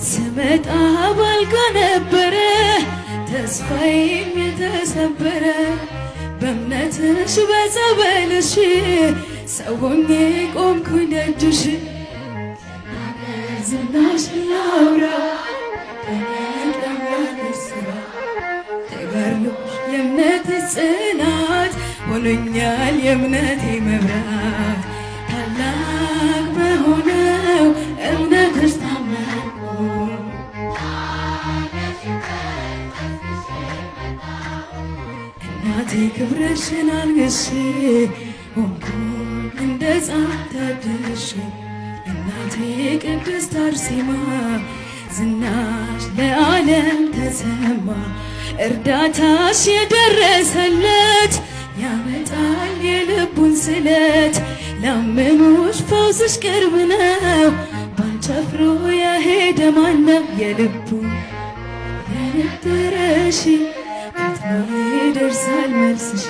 ስመጣ ባልጋ ነበረ ተስፋዬም የተሰበረ በእምነትሽ በጸበልሽ ሰው ሆኜ ቆምኩኝ ደጅሽ ዝናሽ ላውራ ተጋድሎሽ የእምነቴ ጽናት ሆኖኛል የእምነቴ መብራት ታላቅ በሆነው እምነትሽ ታመንኩ እናቴ ክብርሽን አልግሼ ሆንኩኝ እንደ ሕፃን ታድሼ እናቴ ቅድስት አርሴማ ዝናሽ ለዓለም ተሰማ እርዳታሽ የደረሰለት ያመጣል የልቡን ስለት ላመኑሽ ፈውስሽ ቅርብ ነው ባንቺ አፍሮ የሄደ ማነው የልቡ የነበረሽ ፈጥኖ ይደርሳል መልስሽ